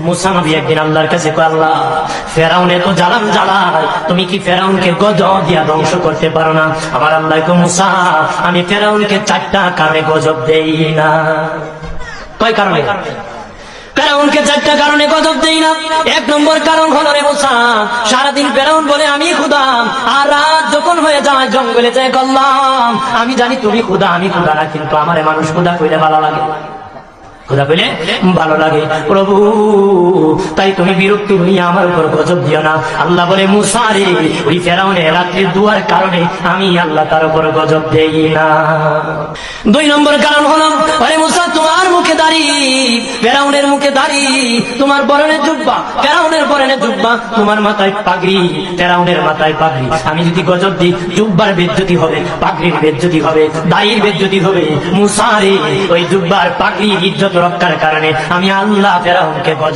মুসা নবী একদিন আল্লাহর কাছে কয়, আল্লাহ ফেরাউনে তো জালাম জ্বালায়, তুমি কি ফেরাউনকে গজব দিয়া ধ্বংস করতে পারো না? আমার আল্লাহ কয়, মুসা আমি ফেরাউনকে 4টা কারণে গজব দেই না। কয় কারণে? ফেরাউনকে 4টা কারণে গজব দেই না। 1 নম্বর কারণ হলো, রে মুসা, সারাদিন ফেরাউন বলে আমি খোদা, আর রাত যখন হয়ে যায় জঙ্গলে যায় গল্লাম, আমি জানি তুমি খোদা, আমি খোদা না, কিন্তু আমারে মানুষ খোদা কইলে ভালো লাগে, খোদা কইলে ভালো লাগে। প্রভু তাই তুমি বিরক্ত হইয়া আমার উপর গজব দিও না। আল্লাহ বলে, মুসা রে, ওই ফেরাউনের রাত্রির দুয়ার কারণে আমি আল্লাহ তার উপর গজব দেই না। 2 নম্বর কারণ হলো, আরে মুসা তোমার মুখে দাড়ি, ফেরাউনের মুখে দাড়ি, তোমার পরনে জুব্বা, ফেরাউনের পরনে জুব্বা, তোমার মাথায় পাগড়ি, ফেরাউনের মাথায় পাগড়ি। আমি যদি গজব দিই, জুব্বার বেজ্জতি হবে, পাগড়ির বেজ্জতি হবে, দাড়ির বেজ্জতি হবে। মুসা রে, ওই জুব্বার পাগড়ির ইজ্জত রক্ষার কারণে আমি আল্লাহ ফেরাউনকে গজব